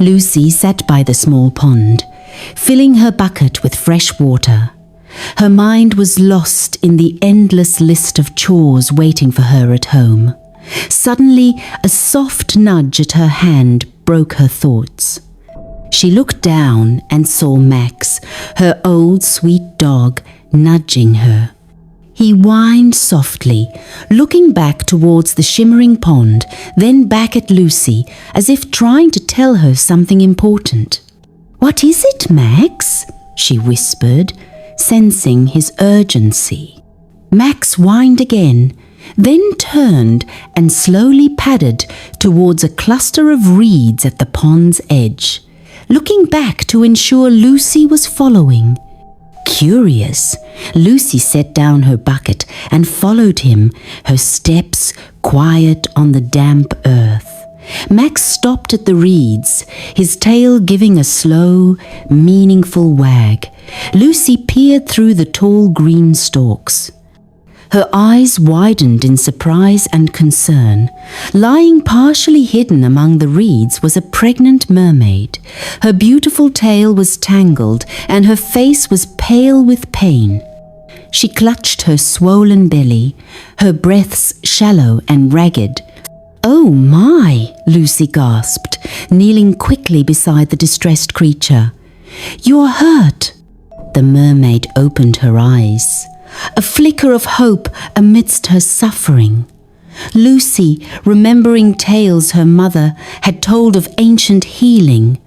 Lucy sat by the small pond, filling her bucket with fresh water. Her mind was lost in the endless list of chores waiting for her at home. Suddenly, a soft nudge at her hand broke her thoughts. She looked down and saw Max, her old sweet dog, nudging her. He whined softly, looking back towards the shimmering pond, then back at Lucy, as if trying to tell her something important. "What is it, Max?" she whispered, sensing his urgency. Max whined again, then turned and slowly padded towards a cluster of reeds at the pond's edge, looking back to ensure Lucy was following. Curious, Lucy set down her bucket and followed him, her steps quiet on the damp earth. Max stopped at the reeds, his tail giving a slow, meaningful wag. Lucy peered through the tall green stalks. Her eyes widened in surprise and concern. Lying partially hidden among the reeds was a pregnant mermaid. Her beautiful tail was tangled and her face was pale with pain. She clutched her swollen belly, her breaths shallow and ragged. "Oh my!" Lucy gasped, kneeling quickly beside the distressed creature. "You are hurt." The mermaid opened her eyes, a flicker of hope amidst her suffering. Lucy, remembering tales her mother had told of ancient healing,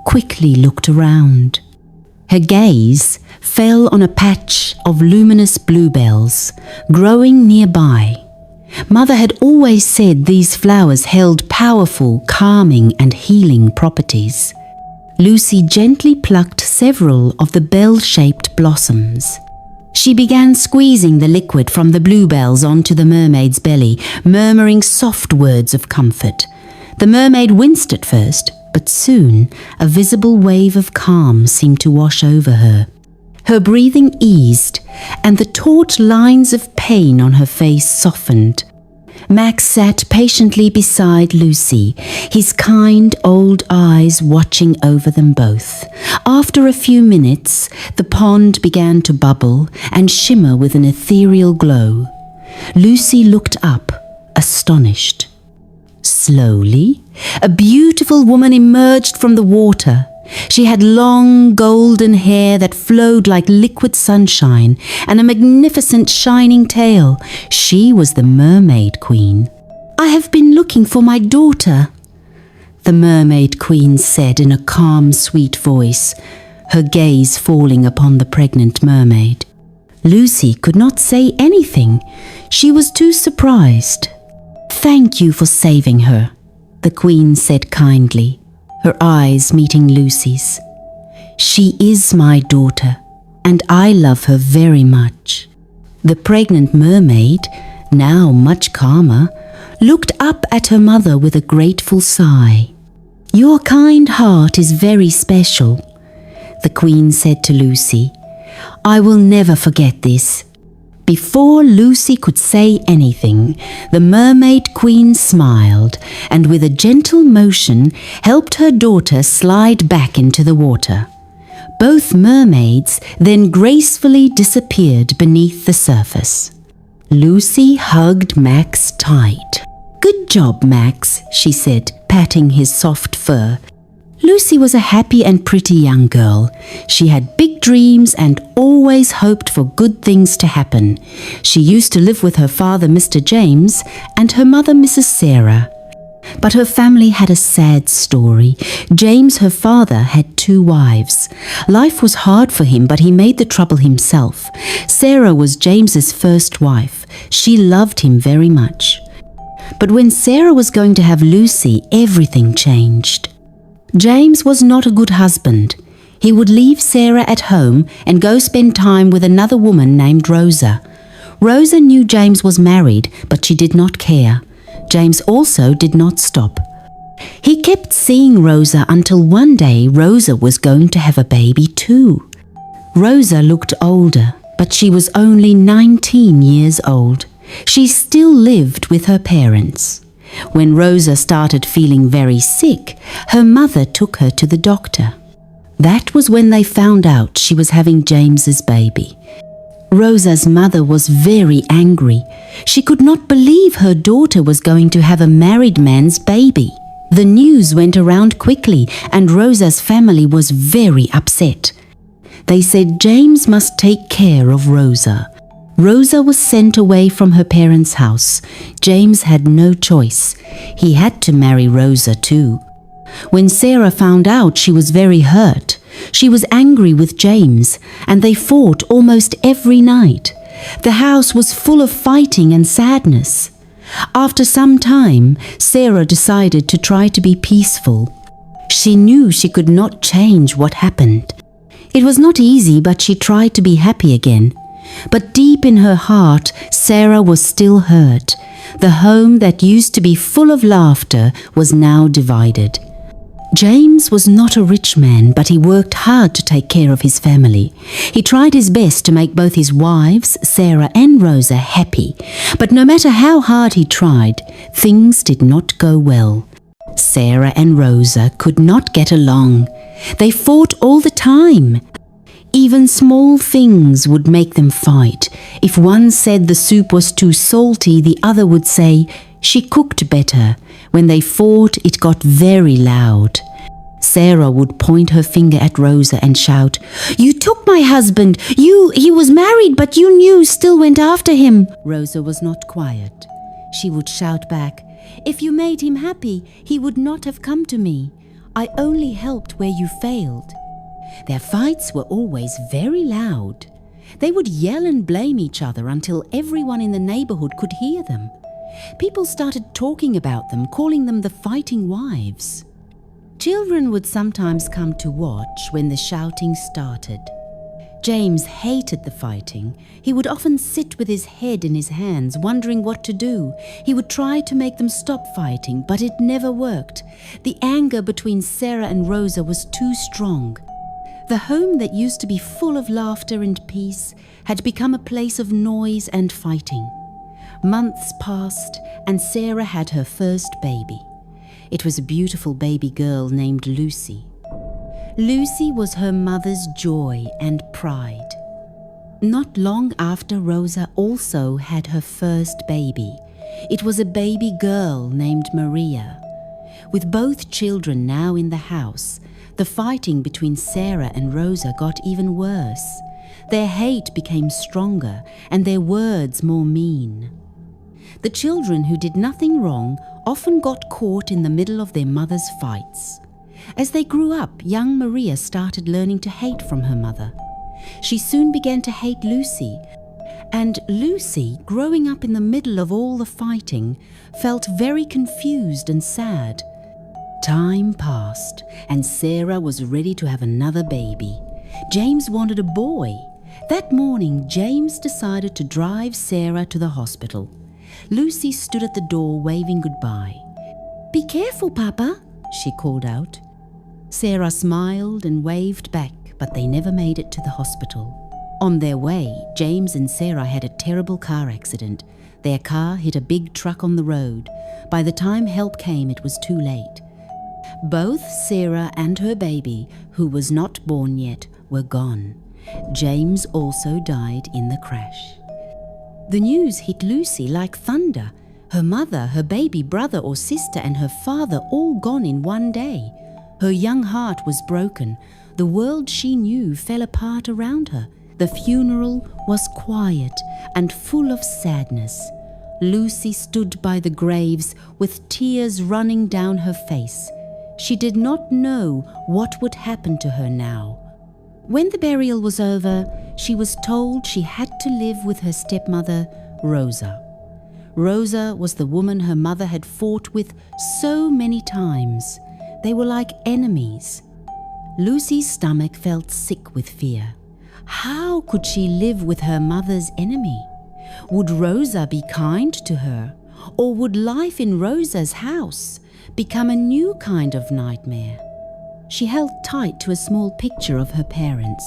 quickly looked around. Her gaze fell on a patch of luminous bluebells growing nearby. Mother had always said these flowers held powerful, calming and healing properties. Lucy gently plucked several of the bell-shaped blossoms. She began squeezing the liquid from the bluebells onto the mermaid's belly, murmuring soft words of comfort. The mermaid winced at first, but soon a visible wave of calm seemed to wash over her. Her breathing eased, and the taut lines of pain on her face softened. Max sat patiently beside Lucy, his kind old eyes watching over them both. After a few minutes, the pond began to bubble and shimmer with an ethereal glow. Lucy looked up, astonished. Slowly, a beautiful woman emerged from the water. She had long golden hair that flowed like liquid sunshine and a magnificent shining tail. She was the Mermaid Queen. "I have been looking for my daughter," the Mermaid Queen said in a calm, sweet voice, her gaze falling upon the pregnant mermaid. Lucy could not say anything. She was too surprised. "Thank you for saving her," the Queen said kindly, her eyes meeting Lucy's. "She is my daughter, and I love her very much." The pregnant mermaid, now much calmer, looked up at her mother with a grateful sigh. "Your kind heart is very special," the Queen said to Lucy. "I will never forget this." Before Lucy could say anything, the Mermaid Queen smiled and with a gentle motion helped her daughter slide back into the water. Both mermaids then gracefully disappeared beneath the surface. Lucy hugged Max tight. "Good job, Max," she said, patting his soft fur. Lucy was a happy and pretty young girl. She had big dreams and always hoped for good things to happen. She used to live with her father, Mr. James, and her mother, Mrs. Sarah. But her family had a sad story. James, her father, had 2 wives. Life was hard for him, but he made the trouble himself. Sarah was James's first wife. She loved him very much. But when Sarah was going to have Lucy, everything changed. James was not a good husband. He would leave Sarah at home and go spend time with another woman named Rosa. Rosa knew James was married, but she did not care. James also did not stop. He kept seeing Rosa until one day Rosa was going to have a baby too. Rosa looked older, but she was only 19 years old. She still lived with her parents. When Rosa started feeling very sick, her mother took her to the doctor. That was when they found out she was having James's baby. Rosa's mother was very angry. She could not believe her daughter was going to have a married man's baby. The news went around quickly and Rosa's family was very upset. They said James must take care of Rosa. Rosa was sent away from her parents' house. James had no choice. He had to marry Rosa too. When Sarah found out, she was very hurt. She was angry with James, and they fought almost every night. The house was full of fighting and sadness. After some time, Sarah decided to try to be peaceful. She knew she could not change what happened. It was not easy, but she tried to be happy again. But deep in her heart, Sarah was still hurt. The home that used to be full of laughter was now divided. James was not a rich man, but he worked hard to take care of his family. He tried his best to make both his wives, Sarah and Rosa, happy. But no matter how hard he tried, things did not go well. Sarah and Rosa could not get along. They fought all the time. Even small things would make them fight. If one said the soup was too salty, the other would say, "She cooked better." When they fought, it got very loud. Sarah would point her finger at Rosa and shout, "You took my husband! He was married, but you still went after him." Rosa was not quiet. She would shout back, "If you made him happy, he would not have come to me. I only helped where you failed." Their fights were always very loud. They would yell and blame each other until everyone in the neighborhood could hear them. People started talking about them, calling them the fighting wives. Children would sometimes come to watch when the shouting started. James hated the fighting. He would often sit with his head in his hands, wondering what to do. He would try to make them stop fighting, but it never worked. The anger between Sarah and Rosa was too strong. The home that used to be full of laughter and peace had become a place of noise and fighting. Months passed, and Sarah had her first baby. It was a beautiful baby girl named Lucy. Lucy was her mother's joy and pride. Not long after, Rosa also had her first baby. It was a baby girl named Maria. With both children now in the house, the fighting between Sarah and Rosa got even worse. Their hate became stronger and their words more mean. The children who did nothing wrong often got caught in the middle of their mother's fights. As they grew up, young Maria started learning to hate from her mother. She soon began to hate Lucy, and Lucy, growing up in the middle of all the fighting, felt very confused and sad. Time passed, and Sarah was ready to have another baby. James wanted a boy. That morning, James decided to drive Sarah to the hospital. Lucy stood at the door waving goodbye. "Be careful, Papa," she called out. Sarah smiled and waved back, but they never made it to the hospital. On their way, James and Sarah had a terrible car accident. Their car hit a big truck on the road. By the time help came, it was too late. Both Sarah and her baby, who was not born yet, were gone. James also died in the crash. The news hit Lucy like thunder. Her mother, her baby brother or sister, and her father all gone in one day. Her young heart was broken. The world she knew fell apart around her. The funeral was quiet and full of sadness. Lucy stood by the graves with tears running down her face. She did not know what would happen to her now. When the burial was over, she was told she had to live with her stepmother, Rosa. Rosa was the woman her mother had fought with so many times. They were like enemies. Lucy's stomach felt sick with fear. How could she live with her mother's enemy? Would Rosa be kind to her? Or would life in Rosa's house become a new kind of nightmare? She held tight to a small picture of her parents.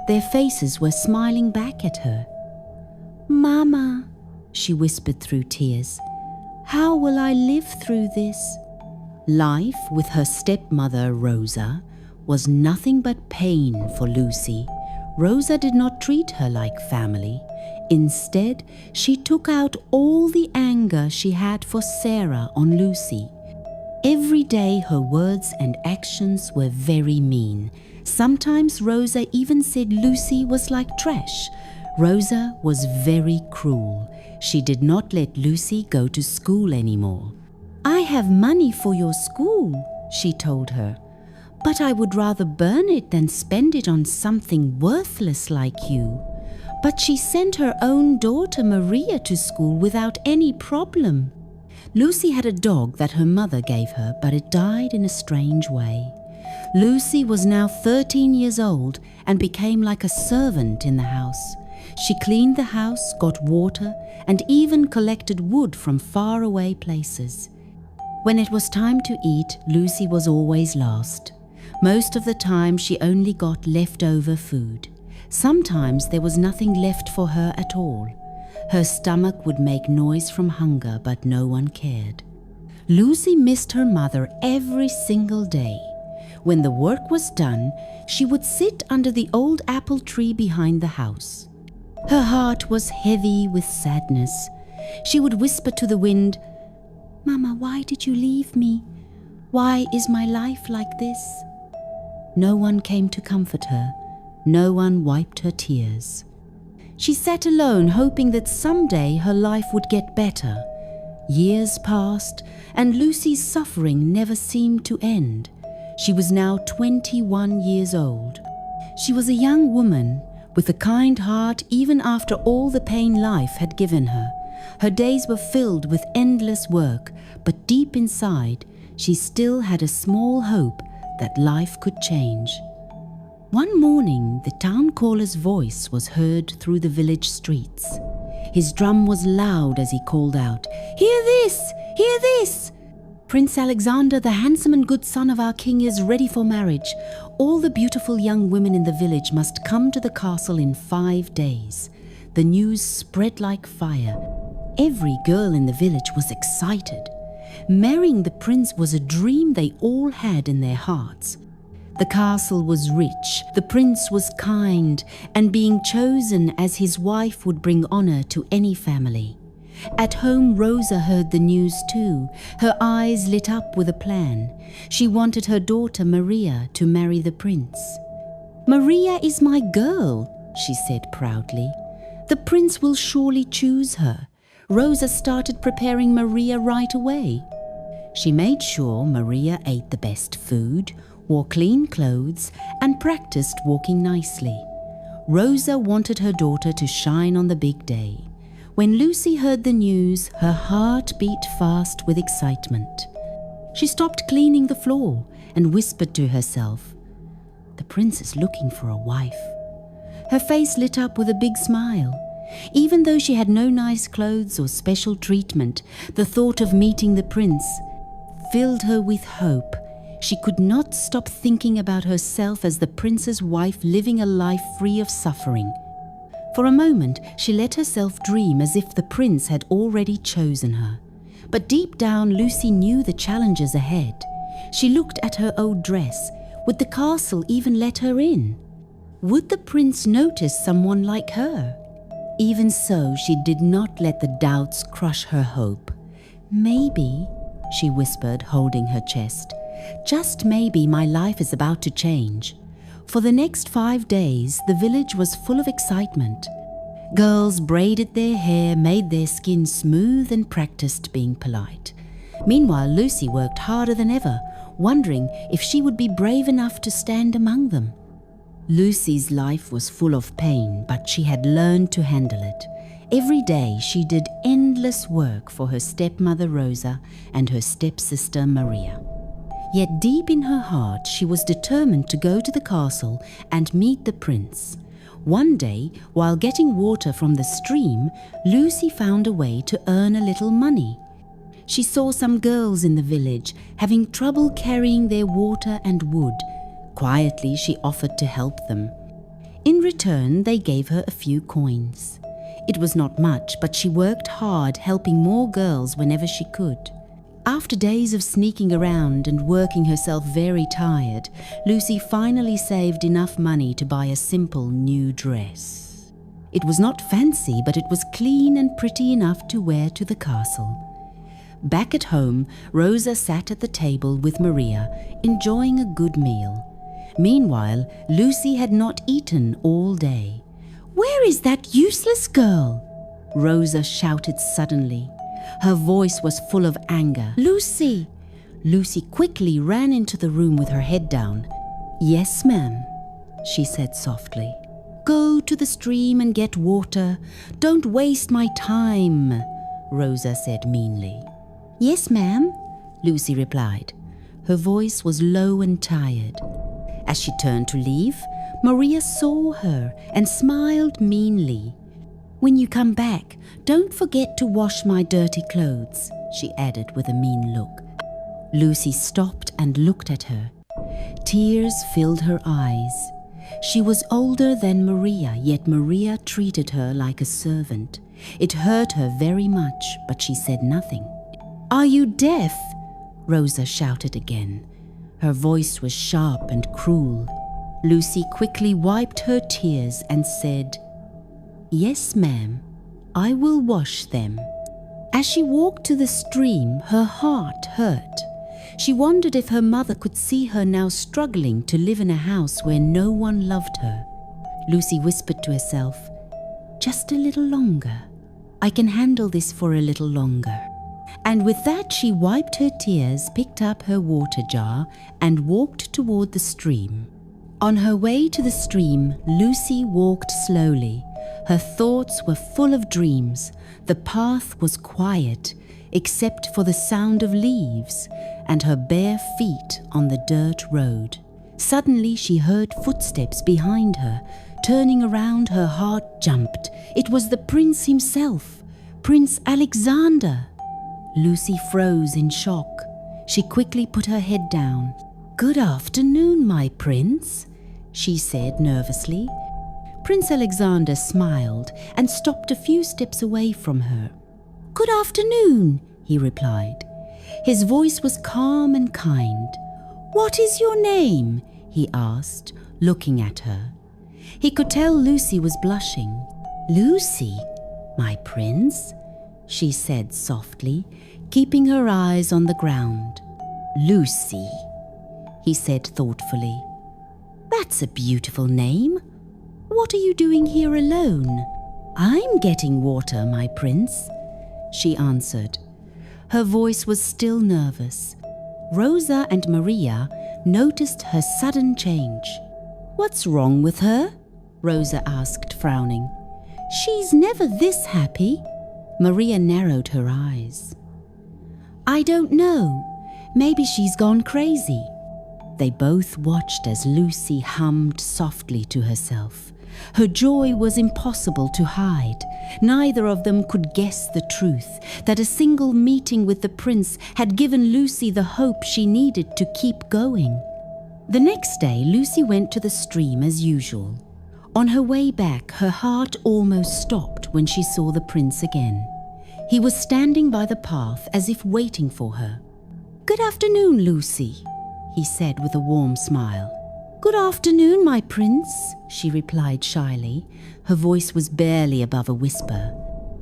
Their faces were smiling back at her. "Mama," she whispered through tears, How will I live through this? Life with her stepmother, Rosa, was nothing but pain for Lucy. Rosa did not treat her like family. Instead, she took out all the anger she had for Sarah on Lucy. Every day her words and actions were very mean. Sometimes Rosa even said Lucy was like trash. Rosa was very cruel. She did not let Lucy go to school anymore. "I have money for your school," she told her, "but I would rather burn it than spend it on something worthless like you." But she sent her own daughter Maria to school without any problem. Lucy had a dog that her mother gave her, but it died in a strange way. Lucy was now 13 years old and became like a servant in the house. She cleaned the house, got water, and even collected wood from faraway places. When it was time to eat, Lucy was always last. Most of the time she only got leftover food. Sometimes there was nothing left for her at all. Her stomach would make noise from hunger, but no one cared. Lucy missed her mother every single day. When the work was done, she would sit under the old apple tree behind the house. Her heart was heavy with sadness. She would whisper to the wind, "Mama, why did you leave me? Why is my life like this?" No one came to comfort her. No one wiped her tears. She sat alone, hoping that someday her life would get better. Years passed, and Lucy's suffering never seemed to end. She was now 21 years old. She was a young woman with a kind heart even after all the pain life had given her. Her days were filled with endless work, but deep inside, she still had a small hope that life could change. One morning, the town caller's voice was heard through the village streets. His drum was loud as he called out, "Hear this! Hear this! Prince Alexander, the handsome and good son of our king, is ready for marriage. All the beautiful young women in the village must come to the castle in 5 days." The news spread like fire. Every girl in the village was excited. Marrying the prince was a dream they all had in their hearts. The castle was rich, the prince was kind, and being chosen as his wife would bring honor to any family. At home, Rosa heard the news too. Her eyes lit up with a plan. She wanted her daughter Maria to marry the prince. "Maria is my girl," she said proudly. "The prince will surely choose her." Rosa started preparing Maria right away. She made sure Maria ate the best food, wore clean clothes, and practiced walking nicely. Rosa wanted her daughter to shine on the big day. When Lucy heard the news, her heart beat fast with excitement. She stopped cleaning the floor and whispered to herself, "The prince is looking for a wife." Her face lit up with a big smile. Even though she had no nice clothes or special treatment, the thought of meeting the prince filled her with hope. She could not stop thinking about herself as the prince's wife, living a life free of suffering. For a moment, she let herself dream as if the prince had already chosen her. But deep down, Lucy knew the challenges ahead. She looked at her old dress. Would the castle even let her in? Would the prince notice someone like her? Even so, she did not let the doubts crush her hope. "Maybe," she whispered, holding her chest, "just maybe my life is about to change." For the next 5 days, the village was full of excitement. Girls braided their hair, made their skin smooth, and practiced being polite. Meanwhile, Lucy worked harder than ever, wondering if she would be brave enough to stand among them. Lucy's life was full of pain, but she had learned to handle it. Every day she did endless work for her stepmother Rosa and her stepsister Maria. Yet deep in her heart she was determined to go to the castle and meet the prince. One day, while getting water from the stream, Lucy found a way to earn a little money. She saw some girls in the village having trouble carrying their water and wood. Quietly, she offered to help them. In return, they gave her a few coins. It was not much, but she worked hard helping more girls whenever she could. After days of sneaking around and working herself very tired, Lucy finally saved enough money to buy a simple new dress. It was not fancy, but it was clean and pretty enough to wear to the castle. Back at home, Rosa sat at the table with Maria, enjoying a good meal. Meanwhile, Lucy had not eaten all day. "Where is that useless girl?" Rosa shouted suddenly. Her voice was full of anger. "Lucy!" Lucy quickly ran into the room with her head down. "Yes, ma'am," she said softly. "Go to the stream and get water. Don't waste my time," Rosa said meanly. "Yes, ma'am," Lucy replied. Her voice was low and tired. As she turned to leave, Maria saw her and smiled meanly. "When you come back, don't forget to wash my dirty clothes," she added with a mean look. Lucy stopped and looked at her. Tears filled her eyes. She was older than Maria, yet Maria treated her like a servant. It hurt her very much, but she said nothing. "Are you deaf?" Rosa shouted again. Her voice was sharp and cruel. Lucy quickly wiped her tears and said, "Yes, ma'am, I will wash them." As she walked to the stream, her heart hurt. She wondered if her mother could see her now struggling to live in a house where no one loved her. Lucy whispered to herself, "Just a little longer. I can handle this for a little longer." And with that, she wiped her tears, picked up her water jar, and walked toward the stream. On her way to the stream, Lucy walked slowly. Her thoughts were full of dreams. The path was quiet, except for the sound of leaves and her bare feet on the dirt road. Suddenly, she heard footsteps behind her. Turning around, her heart jumped. It was the prince himself, Prince Alexander. Lucy froze in shock. She quickly put her head down. "Good afternoon, my prince," she said nervously. Prince Alexander smiled and stopped a few steps away from her. "Good afternoon," he replied. His voice was calm and kind. "What is your name?" he asked, looking at her. He could tell Lucy was blushing. "Lucy, my prince," she said softly, keeping her eyes on the ground. "Lucy," he said thoughtfully. "That's a beautiful name. What are you doing here alone?" "I'm getting water, my prince," she answered. Her voice was still nervous. Rosa and Maria noticed her sudden change. "What's wrong with her?" Rosa asked, frowning. "She's never this happy." Maria narrowed her eyes. "I don't know. Maybe she's gone crazy." They both watched as Lucy hummed softly to herself. Her joy was impossible to hide. Neither of them could guess the truth, that a single meeting with the prince had given Lucy the hope she needed to keep going. The next day, Lucy went to the stream as usual. On her way back, her heart almost stopped when she saw the prince again. He was standing by the path as if waiting for her. "Good afternoon, Lucy," he said with a warm smile. "Good afternoon, my prince," she replied shyly. Her voice was barely above a whisper.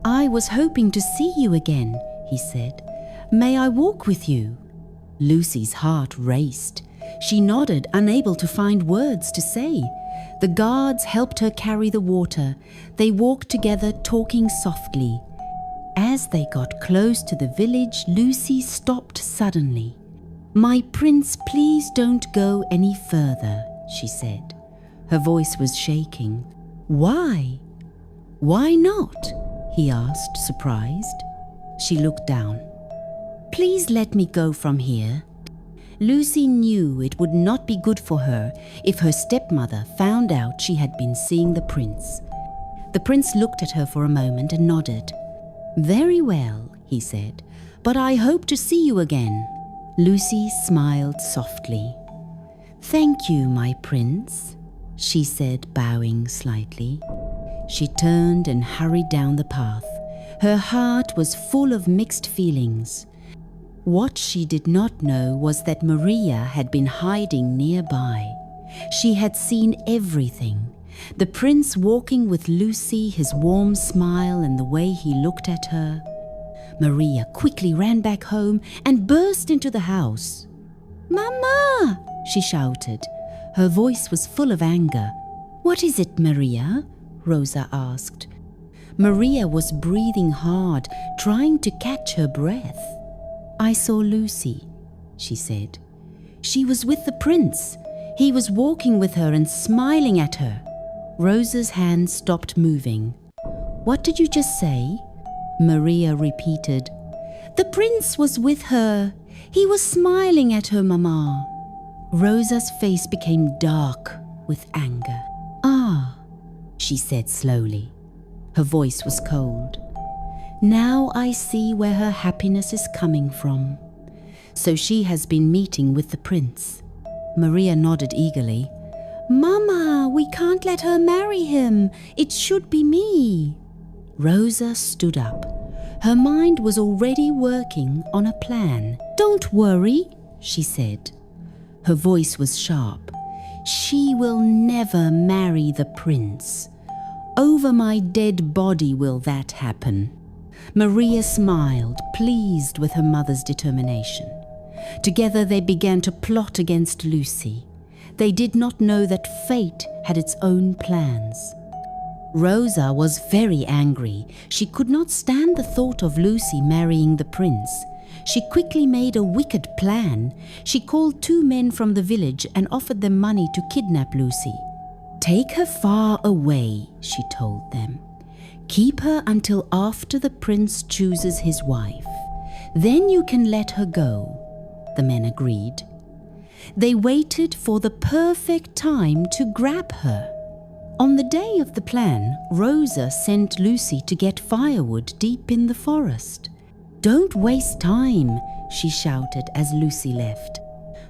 "I was hoping to see you again," he said. "May I walk with you?" Lucy's heart raced. She nodded, unable to find words to say. The guards helped her carry the water. They walked together, talking softly. As they got close to the village, Lucy stopped suddenly. "My prince, please don't go any further," she said. Her voice was shaking. "Why?" "Why not?" he asked, surprised. She looked down. "Please let me go from here." Lucy knew it would not be good for her if her stepmother found out she had been seeing the prince. The prince looked at her for a moment and nodded. "Very well," he said, "but I hope to see you again." Lucy smiled softly. "Thank you, my prince," she said, bowing slightly. She turned and hurried down the path. Her heart was full of mixed feelings. What she did not know was that Maria had been hiding nearby. She had seen everything. The prince walking with Lucy, his warm smile and the way he looked at her. Maria quickly ran back home and burst into the house. "Mama!" she shouted. Her voice was full of anger. "What is it, Maria?" Rosa asked. Maria was breathing hard, trying to catch her breath. "I saw Lucy," she said. "She was with the prince. He was walking with her and smiling at her." Rosa's hand stopped moving. "What did you just say?" Maria repeated. "The prince was with her. He was smiling at her, Mama." Rosa's face became dark with anger. "Ah," she said slowly. Her voice was cold. "Now I see where her happiness is coming from. So she has been meeting with the prince." Maria nodded eagerly. "Mama, we can't let her marry him. It should be me." Rosa stood up. Her mind was already working on a plan. "Don't worry," she said. Her voice was sharp. "She will never marry the prince. Over my dead body will that happen." Maria smiled, pleased with her mother's determination. Together they began to plot against Lucy. They did not know that fate had its own plans. Rosa was very angry. She could not stand the thought of Lucy marrying the prince. She quickly made a wicked plan. She called 2 men from the village and offered them money to kidnap Lucy. "Take her far away," she told them. "Keep her until after the prince chooses his wife. Then you can let her go." The men agreed. They waited for the perfect time to grab her. On the day of the plan, Rosa sent Lucy to get firewood deep in the forest. "Don't waste time," she shouted as Lucy left.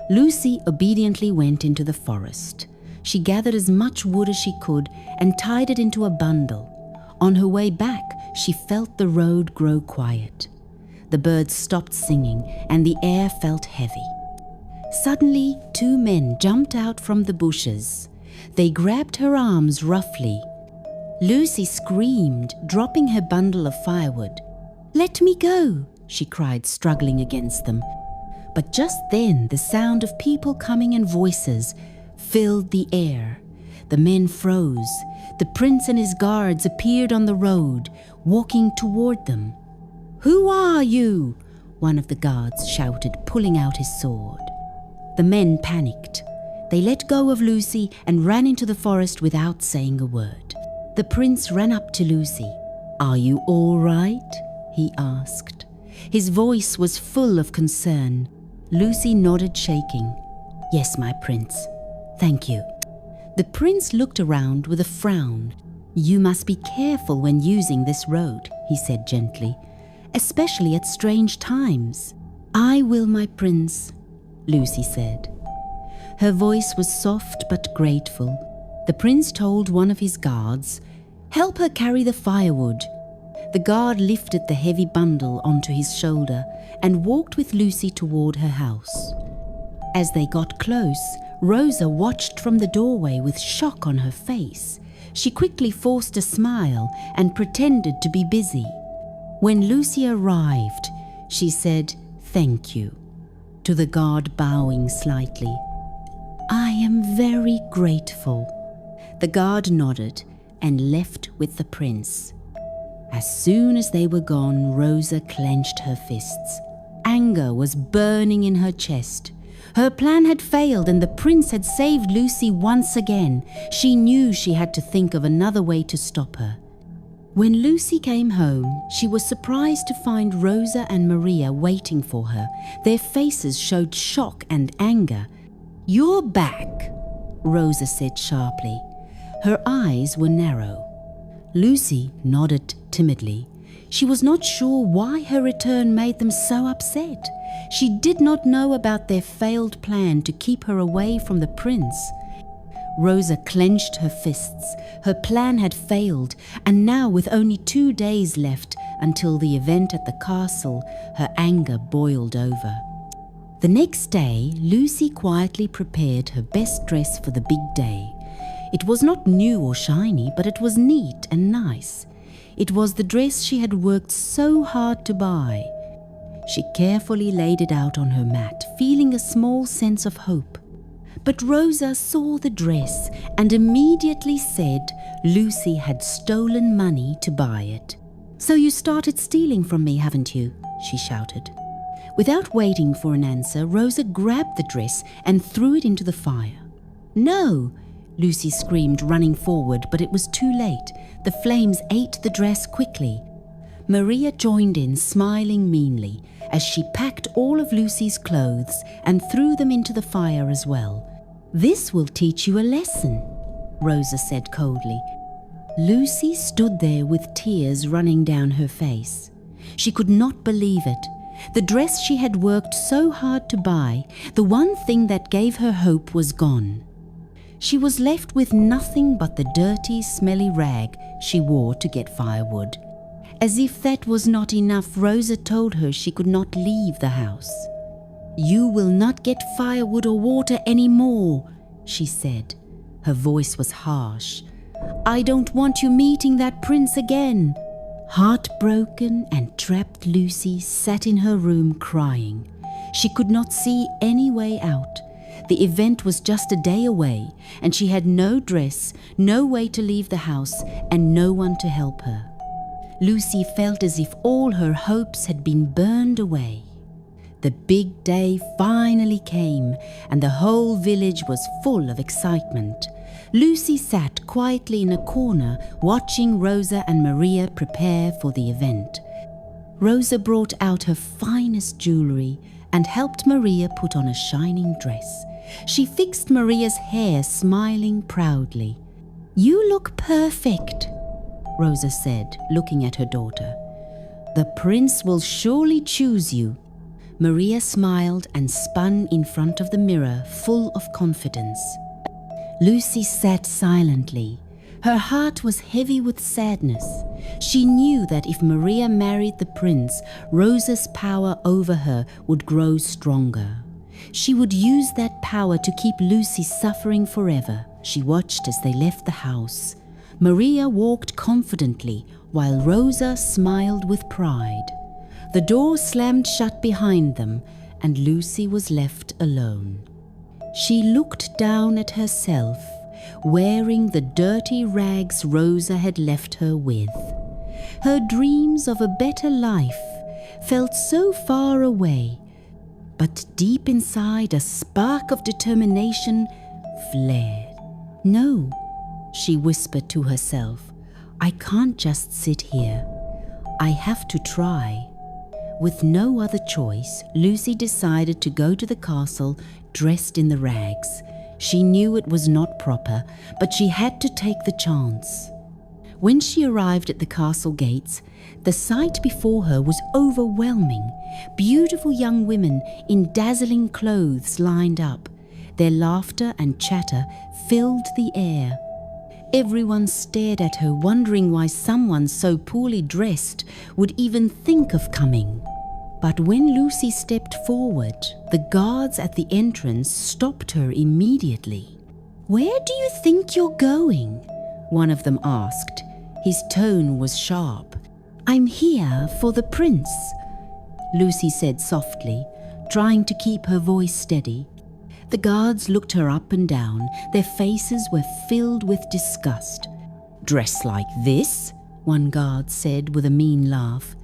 Lucy obediently went into the forest. She gathered as much wood as she could and tied it into a bundle. On her way back, she felt the road grow quiet. The birds stopped singing and the air felt heavy. Suddenly, 2 men jumped out from the bushes. They grabbed her arms roughly. Lucy screamed, dropping her bundle of firewood. "Let me go," she cried, struggling against them. But just then, the sound of people coming and voices filled the air. The men froze. The prince and his guards appeared on the road, walking toward them. "Who are you?" one of the guards shouted, pulling out his sword. The men panicked. They let go of Lucy and ran into the forest without saying a word. The prince ran up to Lucy. "Are you all right?" he asked. His voice was full of concern. Lucy nodded, shaking. "Yes, my prince. Thank you." The prince looked around with a frown. "You must be careful when using this road," he said gently, "especially at strange times." "I will, my prince," Lucy said. Her voice was soft but grateful. The prince told one of his guards, "Help her carry the firewood." The guard lifted the heavy bundle onto his shoulder and walked with Lucy toward her house. As they got close, Rosa watched from the doorway with shock on her face. She quickly forced a smile and pretended to be busy. When Lucy arrived, she said, "Thank you," to the guard, bowing slightly. "I am very grateful." The guard nodded and left with the prince. As soon as they were gone, Rosa clenched her fists. Anger was burning in her chest. Her plan had failed and the prince had saved Lucy once again. She knew she had to think of another way to stop her. When Lucy came home, she was surprised to find Rosa and Maria waiting for her. Their faces showed shock and anger. "You're back," Rosa said sharply. Her eyes were narrow. Lucy nodded timidly. She was not sure why her return made them so upset. She did not know about their failed plan to keep her away from the prince. Rosa clenched her fists. Her plan had failed, and now with only 2 days left until the event at the castle, her anger boiled over. The next day, Lucy quietly prepared her best dress for the big day. It was not new or shiny, but it was neat and nice. It was the dress she had worked so hard to buy. She carefully laid it out on her mat, feeling a small sense of hope. But Rosa saw the dress and immediately said Lucy had stolen money to buy it. "So you started stealing from me, haven't you?" she shouted. Without waiting for an answer, Rosa grabbed the dress and threw it into the fire. "No!" Lucy screamed, running forward, but it was too late. The flames ate the dress quickly. Maria joined in, smiling meanly, as she packed all of Lucy's clothes and threw them into the fire as well. "This will teach you a lesson," Rosa said coldly. Lucy stood there with tears running down her face. She could not believe it. The dress she had worked so hard to buy, the one thing that gave her hope, was gone. She was left with nothing but the dirty, smelly rag she wore to get firewood. As if that was not enough, Rosa told her she could not leave the house. "You will not get firewood or water anymore," she said. Her voice was harsh. "I don't want you meeting that prince again." Heartbroken and trapped, Lucy sat in her room crying. She could not see any way out. The event was just a day away, and she had no dress, no way to leave the house, and no one to help her. Lucy felt as if all her hopes had been burned away. The big day finally came, and the whole village was full of excitement. Lucy sat quietly in a corner, watching Rosa and Maria prepare for the event. Rosa brought out her finest jewelry and helped Maria put on a shining dress. She fixed Maria's hair, smiling proudly. "You look perfect," Rosa said, looking at her daughter. "The prince will surely choose you." Maria smiled and spun in front of the mirror, full of confidence. Lucy sat silently. Her heart was heavy with sadness. She knew that if Maria married the prince, Rosa's power over her would grow stronger. She would use that power to keep Lucy suffering forever. She watched as they left the house. Maria walked confidently, while Rosa smiled with pride. The door slammed shut behind them, and Lucy was left alone. She looked down at herself, wearing the dirty rags Rosa had left her with. Her dreams of a better life felt so far away, but deep inside a spark of determination flared. "No," she whispered to herself, "I can't just sit here. I have to try." With no other choice, Lucy decided to go to the castle dressed in the rags. She knew it was not proper, but she had to take the chance. When she arrived at the castle gates, the sight before her was overwhelming. Beautiful young women in dazzling clothes lined up. Their laughter and chatter filled the air. Everyone stared at her, wondering why someone so poorly dressed would even think of coming. But when Lucy stepped forward, the guards at the entrance stopped her immediately. "Where do you think you're going?" one of them asked. His tone was sharp. "I'm here for the prince," Lucy said softly, trying to keep her voice steady. The guards looked her up and down. Their faces were filled with disgust. "Dressed like this?" one guard said with a mean laugh.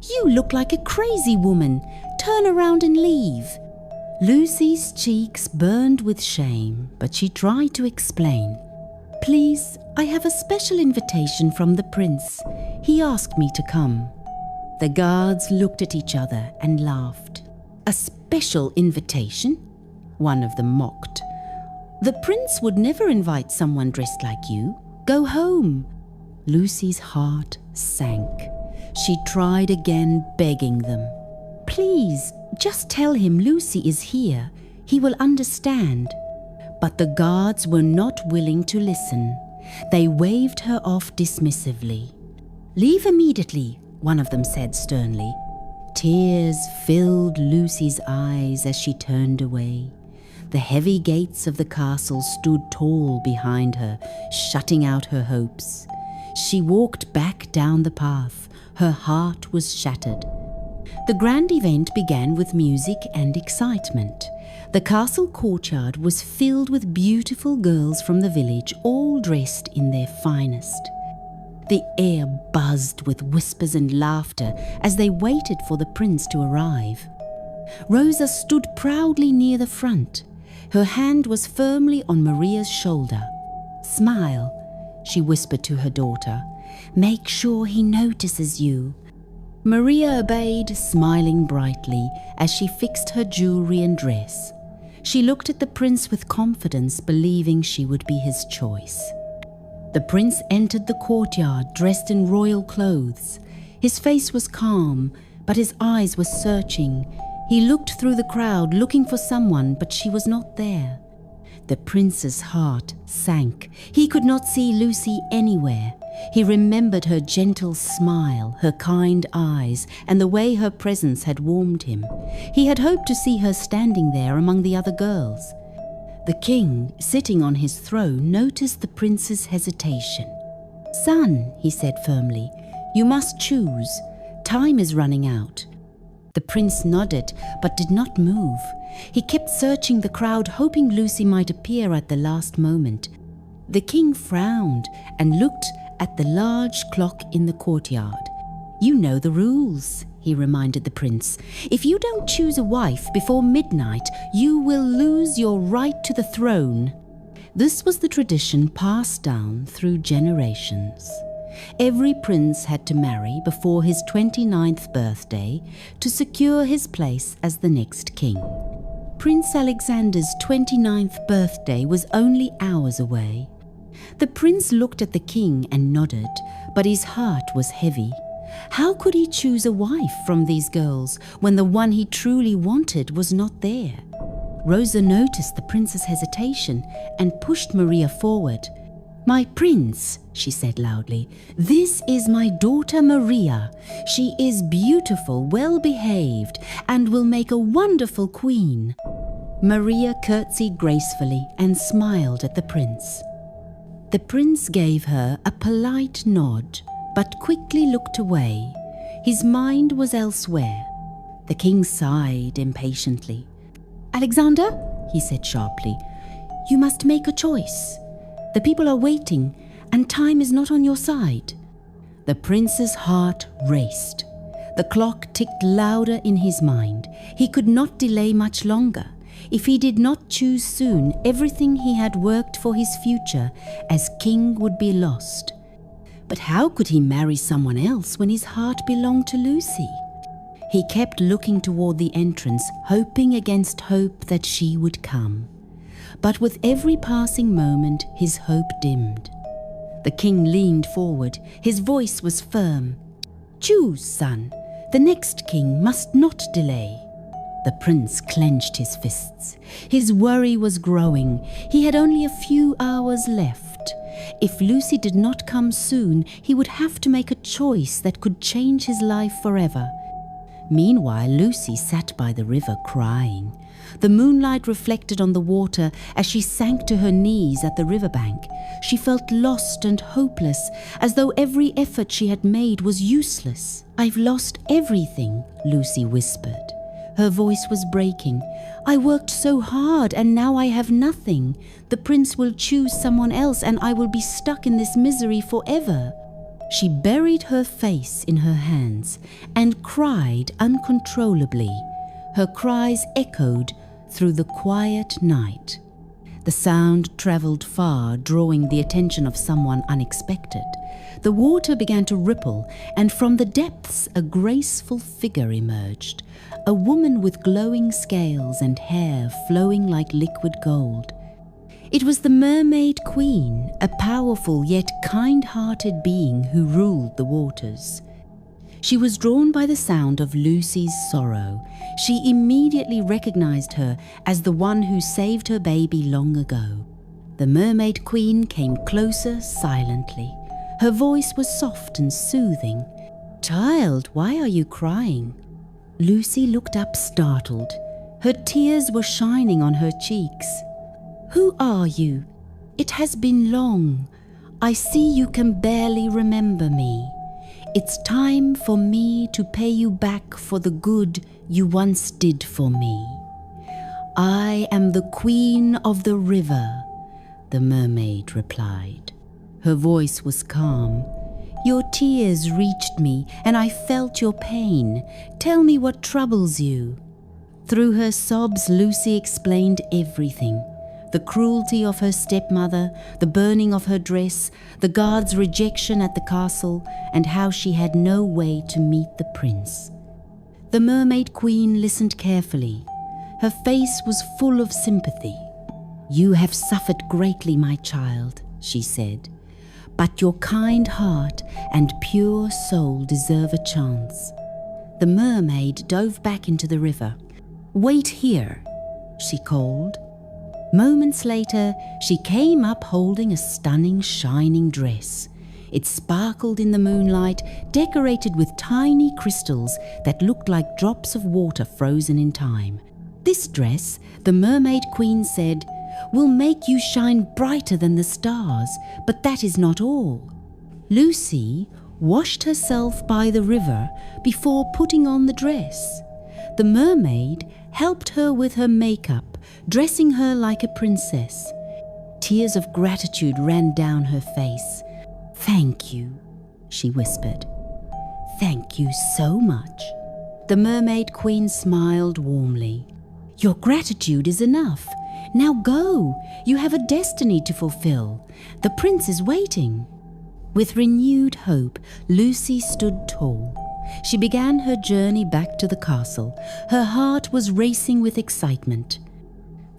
"You look like a crazy woman. Turn around and leave." Lucy's cheeks burned with shame, but she tried to explain. "Please, I have a special invitation from the prince. He asked me to come." The guards looked at each other and laughed. "A special invitation?" one of them mocked. "The prince would never invite someone dressed like you. Go home." Lucy's heart sank. She tried again, begging them. "Please, just tell him Lucy is here. He will understand." But the guards were not willing to listen. They waved her off dismissively. "Leave immediately," one of them said sternly. Tears filled Lucy's eyes as she turned away. The heavy gates of the castle stood tall behind her, shutting out her hopes. She walked back down the path. Her heart was shattered. The grand event began with music and excitement. The castle courtyard was filled with beautiful girls from the village, all dressed in their finest. The air buzzed with whispers and laughter as they waited for the prince to arrive. Rosa stood proudly near the front. Her hand was firmly on Maria's shoulder. "Smile," she whispered to her daughter. "Make sure he notices you." Maria obeyed, smiling brightly as she fixed her jewelry and dress. She looked at the prince with confidence, believing she would be his choice. The prince entered the courtyard dressed in royal clothes. His face was calm, but his eyes were searching. He looked through the crowd looking for someone, but she was not there. The prince's heart sank. He could not see Lucy anywhere. He remembered her gentle smile, her kind eyes, and the way her presence had warmed him. He had hoped to see her standing there among the other girls. The king, sitting on his throne, noticed the prince's hesitation. "Son," he said firmly, "you must choose. Time is running out." The prince nodded, but did not move. He kept searching the crowd, hoping Lucy might appear at the last moment. The king frowned and looked at the large clock in the courtyard. "You know the rules," he reminded the prince. "If you don't choose a wife before midnight, you will lose your right to the throne." This was the tradition passed down through generations. Every prince had to marry before his 29th birthday to secure his place as the next king. Prince Alexander's 29th birthday was only hours away. The prince looked at the king and nodded, but his heart was heavy. How could he choose a wife from these girls when the one he truly wanted was not there? Rosa noticed the prince's hesitation and pushed Maria forward. "My prince," she said loudly, "this is my daughter Maria. She is beautiful, well-behaved, and will make a wonderful queen." Maria curtsied gracefully and smiled at the prince. The prince gave her a polite nod, but quickly looked away. His mind was elsewhere. The king sighed impatiently. "Alexander," he said sharply, "you must make a choice. The people are waiting, and time is not on your side." The prince's heart raced. The clock ticked louder in his mind. He could not delay much longer. If he did not choose soon, everything he had worked for his future as king would be lost. But how could he marry someone else when his heart belonged to Lucy? He kept looking toward the entrance, hoping against hope that she would come. But with every passing moment, his hope dimmed. The king leaned forward. His voice was firm. "Choose, son. The next king must not delay." The prince clenched his fists. His worry was growing. He had only a few hours left. If Lucy did not come soon, he would have to make a choice that could change his life forever. Meanwhile, Lucy sat by the river crying. The moonlight reflected on the water as she sank to her knees at the riverbank. She felt lost and hopeless, as though every effort she had made was useless. "I've lost everything," Lucy whispered. Her voice was breaking. "I worked so hard and now I have nothing. The prince will choose someone else and I will be stuck in this misery forever." She buried her face in her hands and cried uncontrollably. Her cries echoed through the quiet night. The sound traveled far, drawing the attention of someone unexpected. The water began to ripple, and from the depths a graceful figure emerged, a woman with glowing scales and hair flowing like liquid gold. It was the mermaid queen, a powerful yet kind-hearted being who ruled the waters. She was drawn by the sound of Lucy's sorrow. She immediately recognized her as the one who saved her baby long ago. The Mermaid Queen came closer silently. Her voice was soft and soothing. "Child, why are you crying?" Lucy looked up startled. Her tears were shining on her cheeks. "Who are you? It has been long. I see you can barely remember me. It's time for me to pay you back for the good you once did for me. I am the Queen of the River," the mermaid replied. Her voice was calm. "Your tears reached me and I felt your pain. Tell me what troubles you." Through her sobs, Lucy explained everything. The cruelty of her stepmother, the burning of her dress, the guard's rejection at the castle, and how she had no way to meet the prince. The Mermaid Queen listened carefully. Her face was full of sympathy. "You have suffered greatly, my child," she said, "but your kind heart and pure soul deserve a chance." The mermaid dove back into the river. "Wait here," she called. Moments later, she came up holding a stunning, shining dress. It sparkled in the moonlight, decorated with tiny crystals that looked like drops of water frozen in time. "This dress," the Mermaid Queen said, "will make you shine brighter than the stars, but that is not all." Lucy washed herself by the river before putting on the dress. The mermaid helped her with her makeup, dressing her like a princess. Tears of gratitude ran down her face. "Thank you," she whispered. "Thank you so much." The Mermaid Queen smiled warmly. "Your gratitude is enough. Now go. You have a destiny to fulfill. The prince is waiting." With renewed hope, Lucy stood tall. She began her journey back to the castle. Her heart was racing with excitement.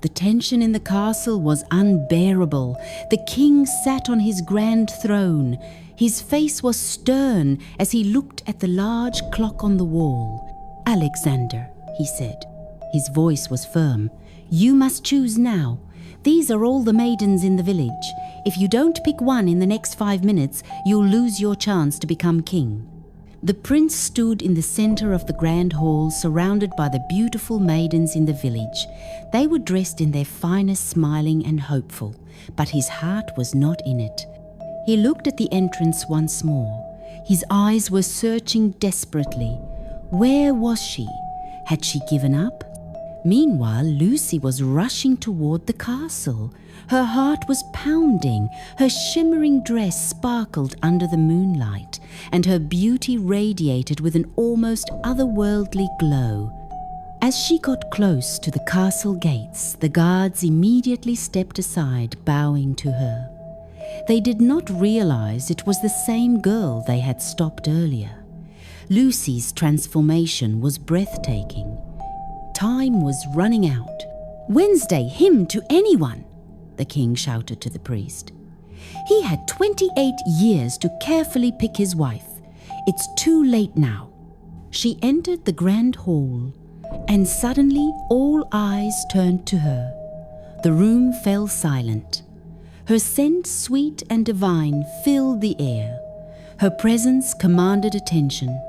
The tension in the castle was unbearable. The king sat on his grand throne. His face was stern as he looked at the large clock on the wall. "Alexander," he said. His voice was firm. "You must choose now. These are all the maidens in the village. If you don't pick one in the next 5 minutes, you'll lose your chance to become king." The prince stood in the center of the grand hall, surrounded by the beautiful maidens in the village. They were dressed in their finest, smiling and hopeful, but his heart was not in it. He looked at the entrance once more. His eyes were searching desperately. Where was she? Had she given up? Meanwhile, Lucy was rushing toward the castle. Her heart was pounding. Her shimmering dress sparkled under the moonlight, and her beauty radiated with an almost otherworldly glow. As she got close to the castle gates, the guards immediately stepped aside, bowing to her. They did not realize it was the same girl they had stopped earlier. Lucy's transformation was breathtaking. Time was running out. "Wednesday, him to anyone," the king shouted to the priest. "He had 28 years to carefully pick his wife. It's too late now." She entered the grand hall, and suddenly all eyes turned to her. The room fell silent. Her scent, sweet and divine, filled the air. Her presence commanded attention.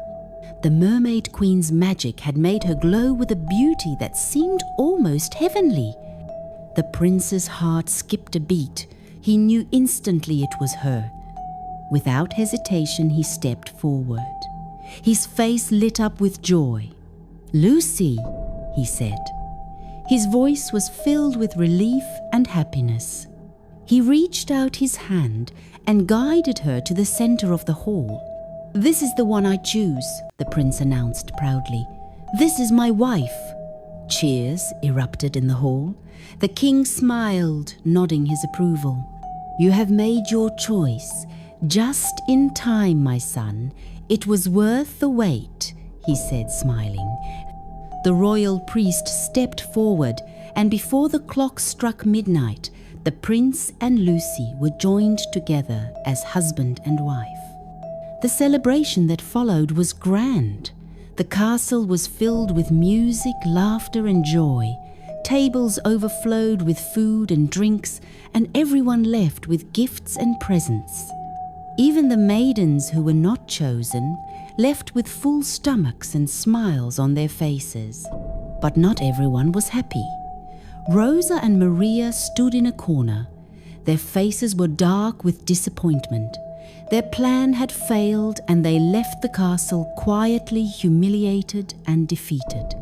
The Mermaid Queen's magic had made her glow with a beauty that seemed almost heavenly. The prince's heart skipped a beat. He knew instantly it was her. Without hesitation, he stepped forward. His face lit up with joy. "Lucy," he said. His voice was filled with relief and happiness. He reached out his hand and guided her to the center of the hall. "This is the one I choose," the prince announced proudly. "This is my wife." Cheers erupted in the hall. The king smiled, nodding his approval. "You have made your choice. Just in time, my son. It was worth the wait," he said, smiling. The royal priest stepped forward, and before the clock struck midnight, the prince and Lucy were joined together as husband and wife. The celebration that followed was grand. The castle was filled with music, laughter, and joy. Tables overflowed with food and drinks, and everyone left with gifts and presents. Even the maidens who were not chosen left with full stomachs and smiles on their faces. But not everyone was happy. Rosa and Maria stood in a corner. Their faces were dark with disappointment. Their plan had failed, and they left the castle quietly humiliated and defeated.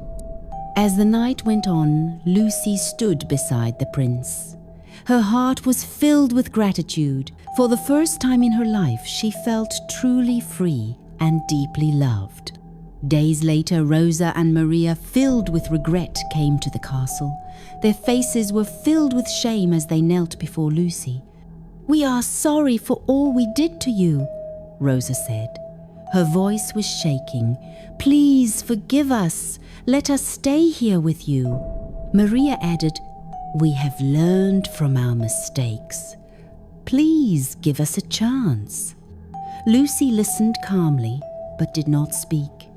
As the night went on, Lucy stood beside the prince. Her heart was filled with gratitude. For the first time in her life, she felt truly free and deeply loved. Days later, Rosa and Maria, filled with regret, came to the castle. Their faces were filled with shame as they knelt before Lucy. "We are sorry for all we did to you," Rosa said. Her voice was shaking. "Please forgive us. Let us stay here with you." Maria added, "We have learned from our mistakes. Please give us a chance." Lucy listened calmly, but did not speak.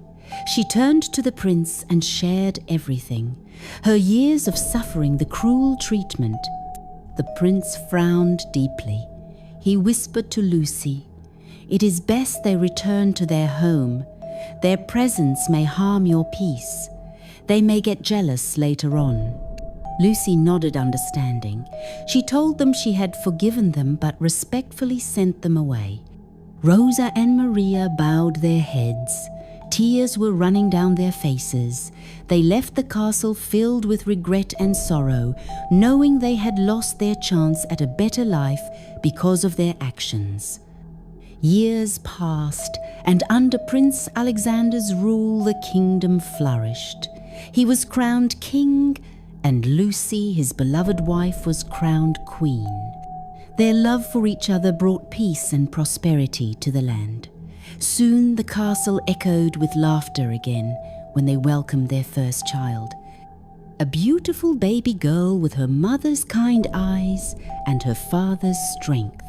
She turned to the prince and shared everything. Her years of suffering the cruel treatment. The prince frowned deeply. He whispered to Lucy, "It is best they return to their home. Their presence may harm your peace. They may get jealous later on." Lucy nodded understanding. She told them she had forgiven them but respectfully sent them away. Rosa and Maria bowed their heads. Tears were running down their faces. They left the castle filled with regret and sorrow, knowing they had lost their chance at a better life because of their actions. Years passed, and under Prince Alexander's rule the kingdom flourished. He was crowned king, and Lucy, his beloved wife, was crowned queen. Their love for each other brought peace and prosperity to the land. Soon the castle echoed with laughter again when they welcomed their first child. A beautiful baby girl with her mother's kind eyes and her father's strength.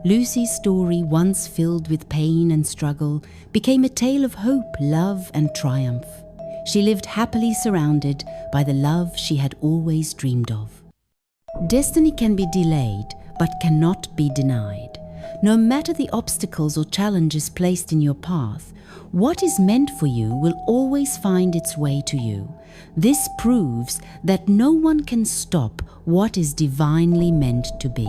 Lucy's story, once filled with pain and struggle, became a tale of hope, love, and triumph. She lived happily surrounded by the love she had always dreamed of. Destiny can be delayed, but cannot be denied. No matter the obstacles or challenges placed in your path, what is meant for you will always find its way to you. This proves that no one can stop what is divinely meant to be.